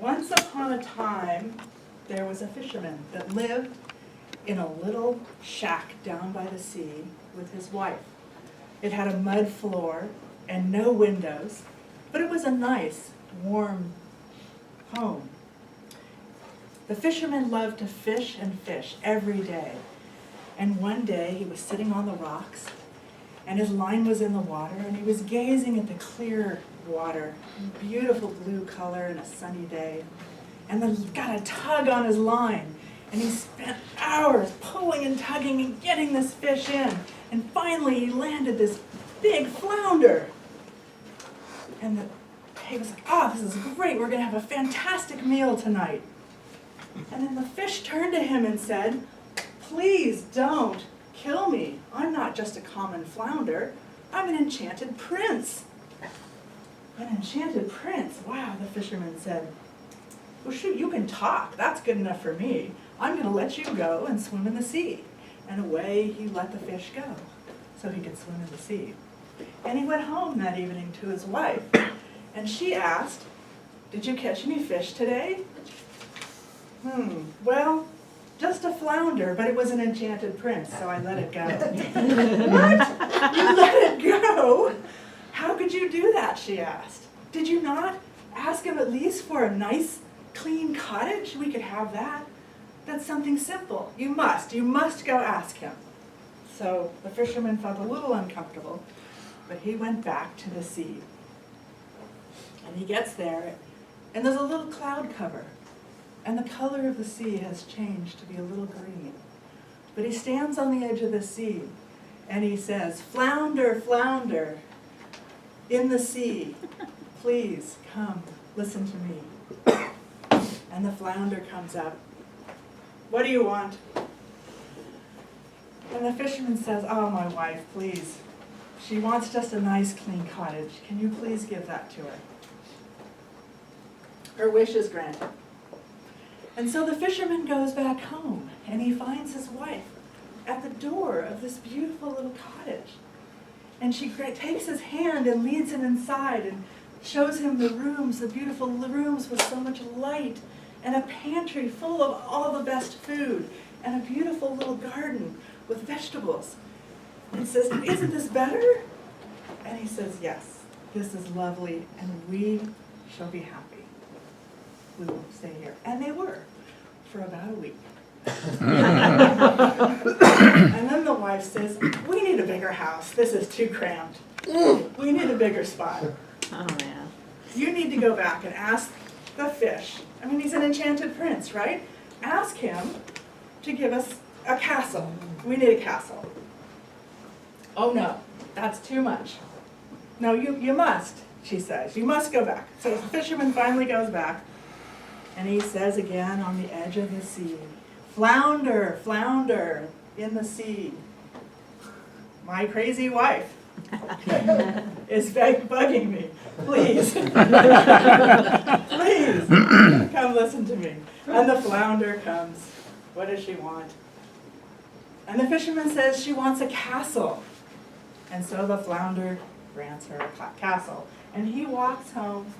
Once upon a time, there was a fisherman that lived in a little shack down by the sea with his wife. It had a mud floor and no windows, but it was a nice, warm home. The fisherman loved to fish and fish every day. And one day he was sitting on the rocks, and his line was in the water, and he was gazing at the clear water, beautiful blue color and a sunny day. And then he got a tug on his line, and he spent hours pulling and tugging and getting this fish in. And finally he landed this big flounder. And he was like, "Oh, this is great, we're gonna have a fantastic meal tonight." And then the fish turned to him and said, "Please don't kill me. I'm not just a common flounder. I'm an enchanted prince." An enchanted prince? Wow, the fisherman said. "Well, shoot, you can talk. That's good enough for me. I'm going to let you go and swim in the sea." And away he let the fish go so he could swim in the sea. And he went home that evening to his wife. And she asked, "Did you catch any fish today?" Well, just a flounder, but it was an enchanted prince, so I let it go." "What? You let it go? How could you do that?" she asked. "Did you not ask him at least for a nice, clean cottage? We could have that. That's something simple. You must go ask him." So the fisherman felt a little uncomfortable, but he went back to the sea. And he gets there, and there's a little cloud cover. And the color of the sea has changed to be a little green. But he stands on the edge of the sea, and he says, "Flounder, flounder, in the sea, please come, listen to me." And the flounder comes up. "What do you want?" And the fisherman says, "Oh, my wife, please. She wants just a nice, clean cottage. Can you please give that to her?" Her wish is granted. And so the fisherman goes back home, and he finds his wife at the door of this beautiful little cottage. And she takes his hand and leads him inside and shows him the rooms, the beautiful rooms with so much light, and a pantry full of all the best food, and a beautiful little garden with vegetables. And says, "Isn't this better?" And he says, "Yes, this is lovely, and we shall be happy. We will stay here." And they were, for about a week. And then the wife says, "We need a bigger house. This is too cramped. We need a bigger spot. Oh, man. You need to go back and ask the fish." I mean, he's an enchanted prince, right? "Ask him to give us a castle. We need a castle." "Oh no, that's too much." "No, you must," she says. "You must go back." So the fisherman finally goes back. And he says again on the edge of the sea, "Flounder, flounder in the sea. My crazy wife is bugging me. Please, please, come listen to me." And the flounder comes. What does she want? And the fisherman says she wants a castle. And so the flounder grants her a castle. And he walks home.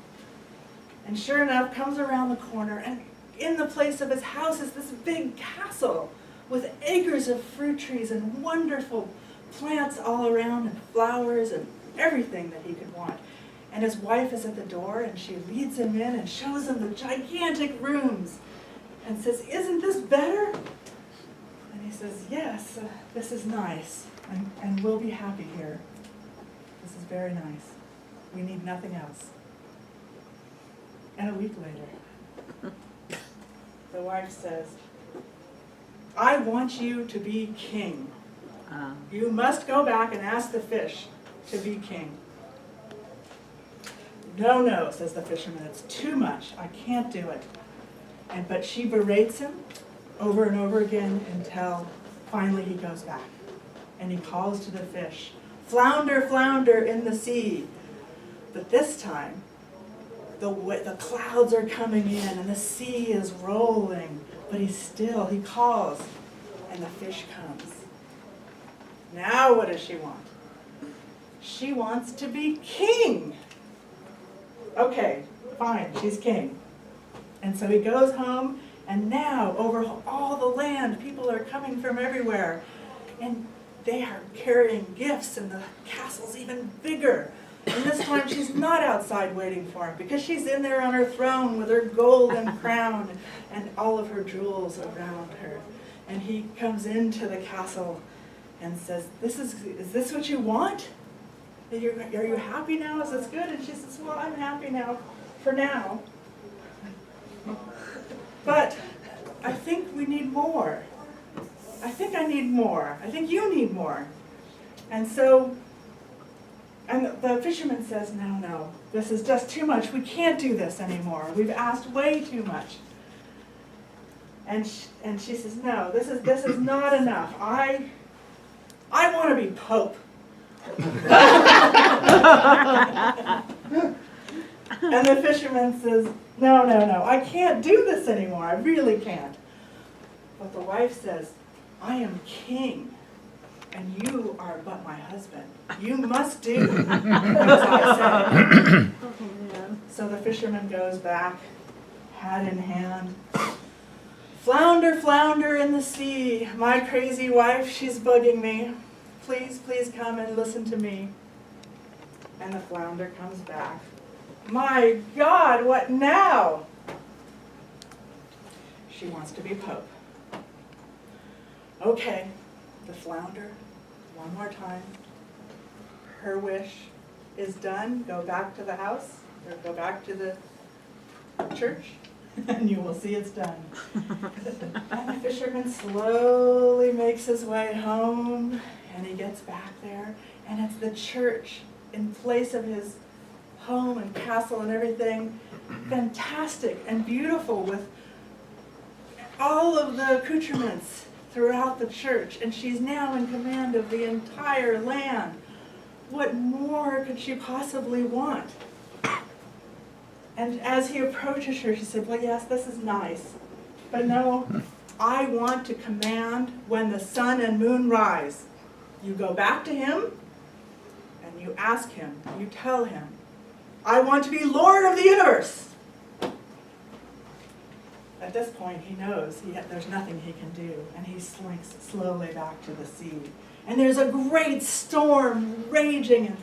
And sure enough, comes around the corner, and in the place of his house is this big castle with acres of fruit trees and wonderful plants all around and flowers and everything that he could want. And his wife is at the door, and she leads him in and shows him the gigantic rooms and says, "Isn't this better?" And he says, "Yes, this is nice, and we'll be happy here. This is very nice. We need nothing else." And a week later, the wife says, "I want you to be king. You must go back and ask the fish to be king." "No, no," says the fisherman, "it's too much. I can't do it." But she berates him over and over again until finally he goes back. And he calls to the fish, "Flounder, flounder in the sea." But this time, the clouds are coming in and the sea is rolling, but he calls, and the fish comes. Now what does she want? She wants to be king. Okay, fine, she's king. And so he goes home, and now over all the land, people are coming from everywhere. And they are carrying gifts, and the castle's even bigger. And this time she's not outside waiting for him, because she's in there on her throne with her golden crown and all of her jewels around her. And he comes into the castle and says, is this what you want? Are you happy now? Is this good? And she says, well, I'm happy now, for now. But I think we need more. I think I need more. I think you need more. And so, and the fisherman says, no, this is just too much. We can't do this anymore. We've asked way too much. And she says, no, this is not enough. I want to be Pope. And the fisherman says, no, I can't do this anymore. I really can't. But the wife says, I am king, and you are but my husband. You must do as I say. So the fisherman goes back, hat in hand. Flounder, flounder in the sea. My crazy wife, she's bugging me. Please, please come and listen to me. And the flounder comes back. My God, what now? She wants to be Pope. Okay, the flounder, one more time. Her wish is done. Go back to the house, or go back to the church, and you will see it's done. And the fisherman slowly makes his way home, and he gets back there, and it's the church in place of his home and castle and everything. Fantastic and beautiful, with all of the accoutrements throughout the church, and she's now in command of the entire land. What more could she possibly want? And as he approaches her, she said, well, yes, this is nice, but no, I want to command when the sun and moon rise. You go back to him, and you ask him, you tell him, I want to be Lord of the universe. At this point, he knows there's nothing he can do, and he slinks slowly back to the sea. And there's a great storm raging, and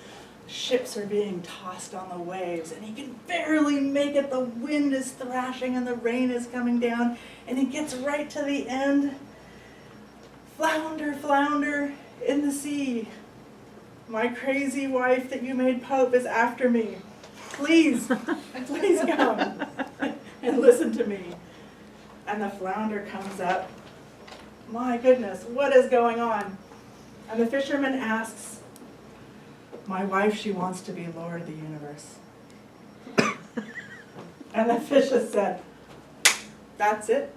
ships are being tossed on the waves, and he can barely make it. The wind is thrashing, and the rain is coming down, and he gets right to the end. Flounder, flounder in the sea. My crazy wife that you made Pope is after me. Please, please come and listen to me. And the flounder comes up. My goodness, what is going on? And the fisherman asks, my wife, she wants to be Lord of the universe. And the fish has said, that's it.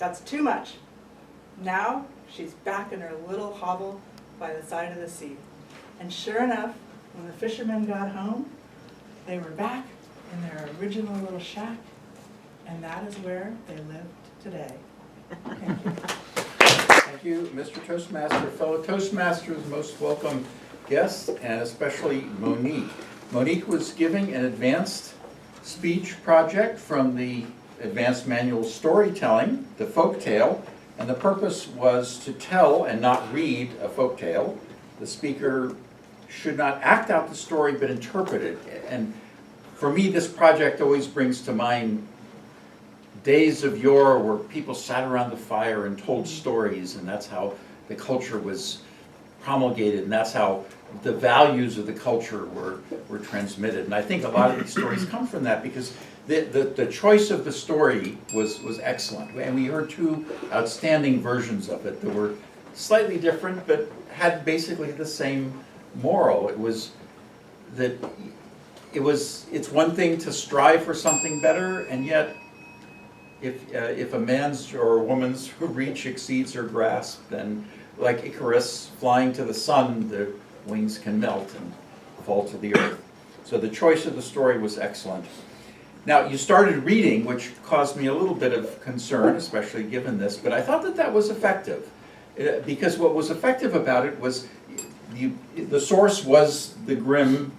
That's too much. Now she's back in her little hovel by the side of the sea. And sure enough, when the fishermen got home, they were back in their original little shack, and that is where they live today. Thank you. Thank you, Mr. Toastmaster. Fellow Toastmasters, most welcome guests, and especially Monique. Monique was giving an advanced speech project from the Advanced Manual Storytelling, the folk tale, and the purpose was to tell and not read a folk tale. The speaker should not act out the story, but interpret it. And for me, this project always brings to mind days of yore where people sat around the fire and told stories, and that's how the culture was promulgated, and that's how the values of the culture were transmitted. And I think a lot of these stories come from that, because the choice of the story was excellent. And we heard two outstanding versions of it that were slightly different, but had basically the same moral. It was that it's one thing to strive for something better, and yet if a man's or a woman's reach exceeds her grasp, then like Icarus flying to the sun, the wings can melt and fall to the earth. So the choice of the story was excellent. Now, you started reading, which caused me a little bit of concern, especially given this, but I thought that was effective. Because what was effective about it was the source was the Grimm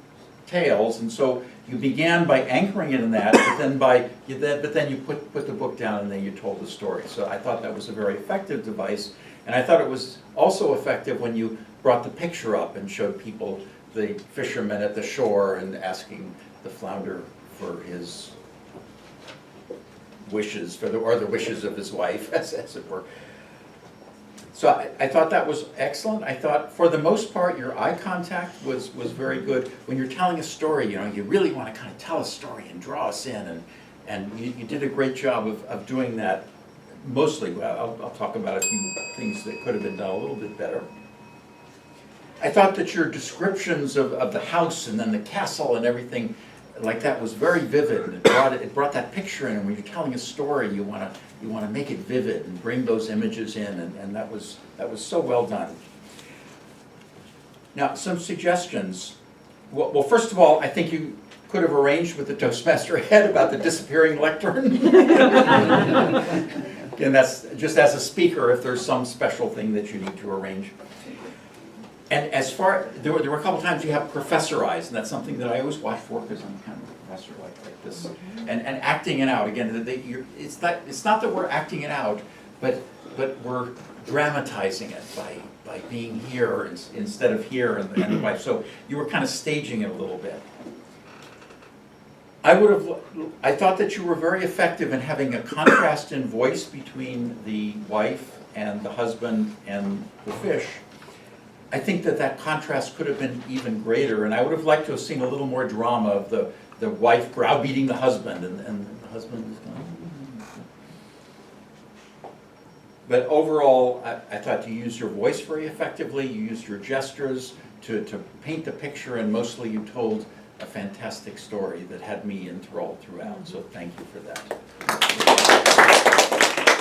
tales, and so you began by anchoring it in that, but then you put the book down and then you told the story. So I thought that was a very effective device, and I thought it was also effective when you brought the picture up and showed people the fisherman at the shore and asking the flounder for his wishes, or the wishes of his wife, as it were. So I thought that was excellent. I thought, for the most part, your eye contact was very good. When you're telling a story, you really want to kind of tell a story and draw us in, and you did a great job of doing that. Mostly, I'll talk about a few things that could have been done a little bit better. I thought that your descriptions of the house and then the castle and everything like that was very vivid. It brought that picture in, and when you're telling a story, you want to make it vivid and bring those images in, and that was so well done. Now, some suggestions. Well, first of all, I think you could have arranged with the Toastmaster head about the disappearing lectern. Again, that's just as a speaker, if there's some special thing that you need to arrange. And there were a couple times you have professorized, and that's something that I always watch for, because I'm kind of a professor like this. And acting it out, again, it's not that we're acting it out, but we're dramatizing it by being here instead of here and the wife. So you were kind of staging it a little bit. I thought that you were very effective in having a contrast in voice between the wife and the husband and the fish. I think that contrast could have been even greater, and I would have liked to have seen a little more drama of the wife browbeating the husband, and the husband was going. But overall, I thought you used your voice very effectively. You used your gestures to paint the picture, and mostly you told a fantastic story that had me enthralled throughout. So thank you for that.